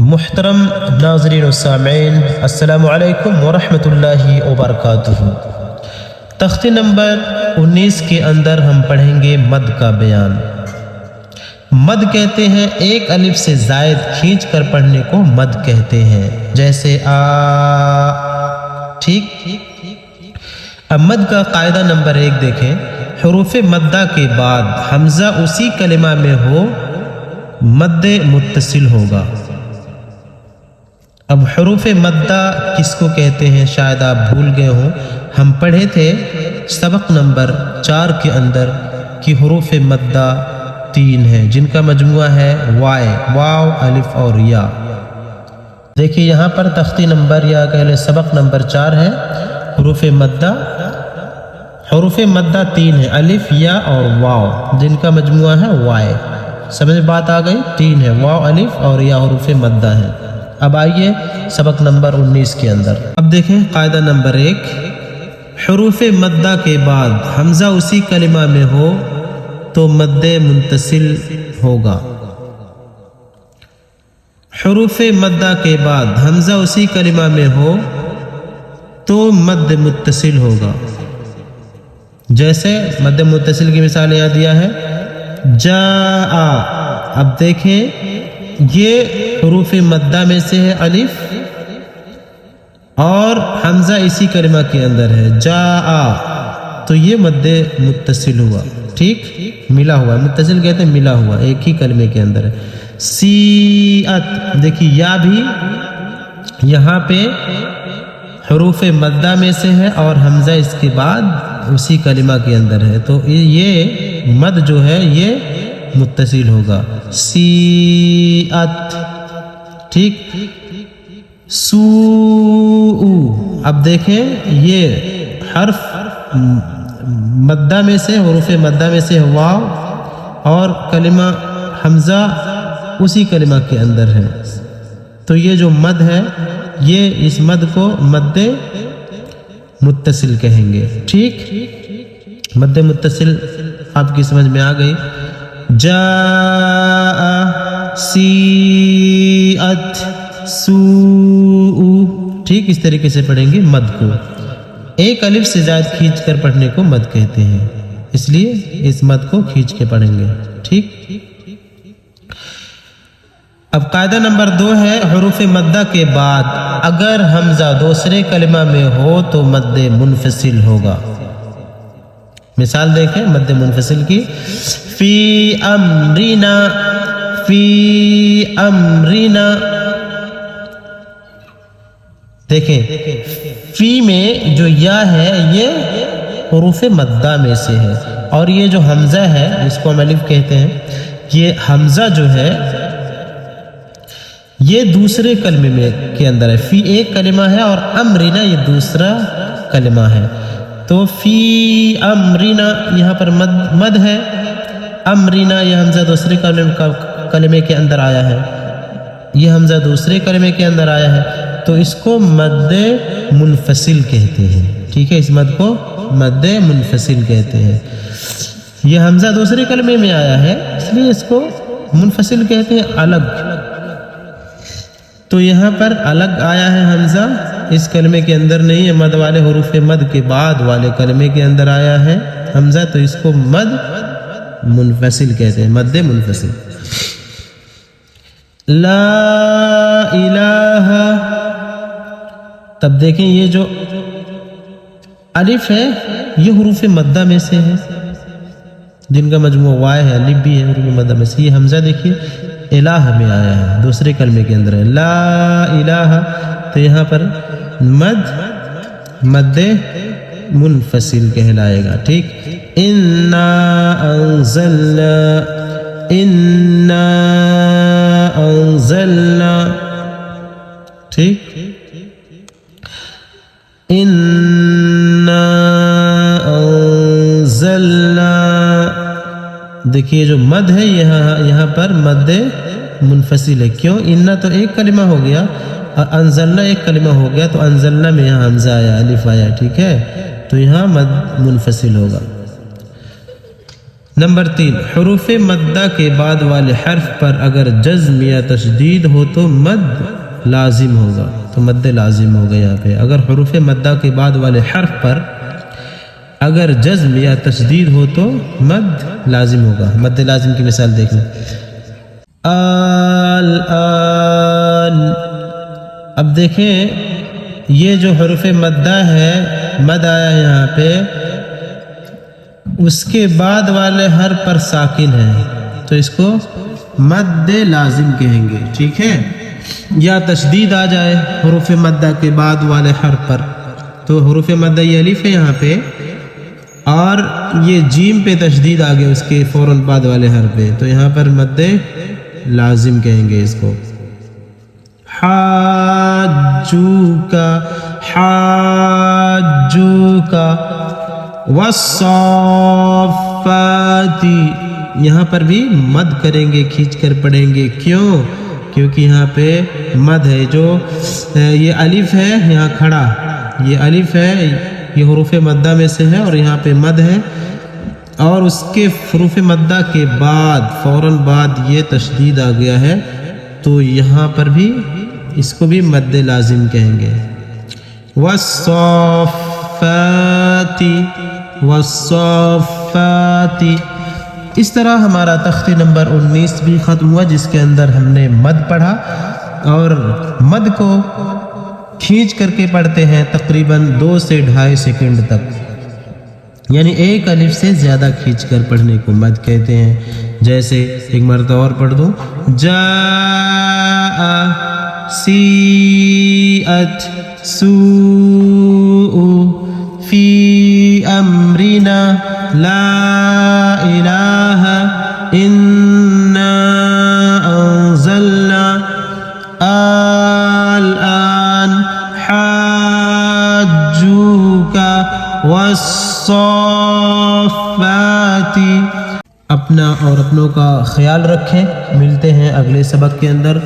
محترم ناظرین و سامعین، السلام علیکم ورحمۃ اللہ وبرکاتہ۔ تختی نمبر 19 کے اندر ہم پڑھیں گے مد کا بیان۔ مد کہتے ہیں ایک الف سے زائد کھینچ کر پڑھنے کو مد کہتے ہیں، جیسے آ، ٹھیک۔ اب مد کا قاعدہ نمبر 1 دیکھیں۔ حروف مدہ کے بعد حمزہ اسی کلمہ میں ہو مد متصل ہوگا۔ اب حروف مدہ کس کو کہتے ہیں شاید آپ بھول گئے ہوں، ہم پڑھے تھے سبق نمبر 4 کے اندر کہ حروف مدہ 3 ہیں جن کا مجموعہ ہے وائے، واو، الف اور یا۔ دیکھیے یہاں پر تختی نمبر یا کہہ لیں سبق نمبر 4 ہے حروف مدہ۔ حروف مدہ 3 ہیں، الف، یا اور واو، جن کا مجموعہ ہے وائے۔ سمجھ بات آ گئی؟ 3 ہے، واو، الف اور یا حروف مدہ ہیں۔ اب آئیے سبق نمبر 19 کے اندر۔ اب دیکھیں قاعدہ نمبر 1، حروف مدہ کے بعد حمزہ اسی کلمہ میں ہو تو مد منتصل ہوگا۔ حروف مدہ کے بعد حمزہ اسی کلمہ میں ہو تو مد متصل ہوگا۔ جیسے مد متصل کی مثال یہاں دیا ہے جاء۔ اب دیکھیں یہ حروف مدہ میں سے ہے الف اور حمزہ اسی کلمہ کے اندر ہے جاء، تو یہ مد متصل ہوا، ٹھیک، ملا ہوا، متصل کہتے ہیں ملا ہوا، ایک ہی کلمے کے اندر ہے۔ سیئت، دیکھیے یا بھی یہاں پہ حروف مدہ میں سے ہے اور حمزہ اس کے بعد اسی کلمہ کے اندر ہے، تو یہ مد جو ہے یہ متصل ہوگا، سیئت، ٹھیک۔ سوء، اب دیکھیں یہ حرف مدہ میں سے، حروف مدہ میں سے واو اور کلمہ حمزہ اسی کلمہ کے اندر ہے، تو یہ جو مد ہے یہ اس مد کو مد متصل کہیں گے، ٹھیک۔ مد متصل آپ کی سمجھ میں آ گئی؟ جاء، سیئت، سوء، ٹھیک، اس طریقے سے پڑھیں گے مد کو۔ ایک الف سے زائد کھینچ کر پڑھنے کو مد کہتے ہیں، اس لیے اس مد کو کھینچ کے پڑھیں گے، ٹھیک۔ اب قاعدہ نمبر 2 ہے حروف مدہ کے بعد اگر حمزہ دوسرے کلمہ میں ہو تو مد منفصل ہوگا۔ مثال دیکھیں مد منفصل کی، فی امرنا، فی امرنا، دیکھیں فی میں جو یا ہے یہ حروف مدہ میں سے ہے، اور یہ جو حمزہ ہے جس کو ہم الف کہتے ہیں، یہ حمزہ جو ہے یہ دوسرے کلمے میں کے اندر ہے۔ فی ایک کلمہ ہے اور امرنا یہ دوسرا کلمہ ہے، تو فی امرنا یہاں پر مد ہے، امرنا یہ حمزہ دوسرے کلمے کے اندر آیا ہے، یہ حمزہ دوسرے کلمے کے اندر آیا ہے، تو اس کو مد منفصل کہتے ہیں، ٹھیک ہے، اس مد کو مد منفصل کہتے ہیں۔ یہ حمزہ دوسرے کلمے میں آیا ہے اس لیے اس کو منفصل کہتے ہیں، الگ، تو یہاں پر الگ آیا ہے حمزہ، اس کلمے کے اندر نہیں ہے، مد والے حروف مد کے بعد والے کلمے کے اندر آیا ہے حمزہ، تو اس کو مد منفصل کہتے ہیں، مد منفصل۔ لا الہ، تب دیکھیں یہ جو الف ہے یہ حروف مدہ میں سے ہے جن کا مجموعہ وائے ہے، الف بھی ہے حروف مدہ میں سے۔ یہ حمزہ دیکھیے الہ میں آیا ہے، دوسرے کلمے کے اندر ہے، لا الہ، تو یہاں پر مد منفصل کہلائے گا، ٹھیک۔ انا انزلنا، انا انزلنا، ٹھیک، انا انزلنا، دیکھیے جو مد ہے یہاں پر مد منفصل ہے، کیوں؟ انا تو ایک کلمہ ہو گیا اور انزلنا ایک کلمہ ہو گیا، تو انزلنا میں یہاں حمزہ آیا، الف آیا، ٹھیک ہے، تو یہاں مد منفصل ہوگا۔ نمبر 3، حروف مدہ کے بعد والے حرف پر اگر جزم یا تشدید ہو تو مد لازم ہوگا، تو مد لازم ہوگا یہاں پہ۔ اگر حروف مدہ کے بعد والے حرف پر اگر جزم یا تشدید ہو تو مد لازم ہوگا۔ مد لازم کی مثال دیکھ لیں، الآن۔ اب دیکھیں یہ جو حروف مدہ ہے، مد آیا یہاں پہ، اس کے بعد والے حرف پر ساکن ہے تو اس کو مد لازم کہیں گے، ٹھیک ہے؟ یا تشدید آ جائے حروف مدہ کے بعد والے حرف پر، تو حروف مدہ یہ الف ہے یہاں پہ، اور یہ جیم پہ تشدید آ گیا اس کے فوراً بعد والے حرف پہ، تو یہاں پر مد لازم کہیں گے اس کو۔ حاجوکا، حاجوکا، والصافاتی، یہاں پر بھی مد کریں گے، کھینچ کر پڑھیں گے۔ کیوں؟ کیونکہ یہاں پہ مد ہے، جو یہ الف ہے یہاں کھڑا، یہ الف ہے، یہ حروف مدہ میں سے ہے اور یہاں پہ مد ہے، اور اس کے حروف مدہ کے بعد فوراً بعد یہ تشدید آ گیا ہے، تو یہاں پر بھی اس کو بھی مد لازم کہیں گے۔ والصافاتی، والصافاتی۔ اس طرح ہمارا تختی نمبر 19 بھی ختم ہوا، جس کے اندر ہم نے مد پڑھا، اور مد کو کھینچ کر کے پڑھتے ہیں تقریباً 2 سے 2.5 سیکنڈ تک، یعنی ایک الف سے زیادہ کھینچ کر پڑھنے کو مد کہتے ہیں۔ جیسے ایک مرتبہ اور پڑھ دوں، جاء، سیئت، سوء، فی امرنا، لا الہ انا انزلنا، الآن، حاجوکا، والصافات۔ اپنا اور اپنوں کا خیال رکھیں، ملتے ہیں اگلے سبق کے اندر۔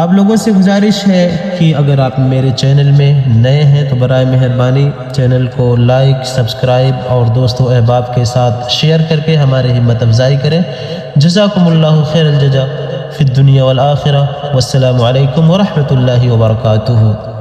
آپ لوگوں سے گزارش ہے کہ اگر آپ میرے چینل میں نئے ہیں تو برائے مہربانی چینل کو لائک، سبسکرائب اور دوستوں احباب کے ساتھ شیئر کر کے ہماری ہمت افزائی کریں۔ جزاکم اللہ خیر الجزا فی الدنیا والآخرہ، والسلام علیکم ورحمۃ اللہ وبرکاتہ۔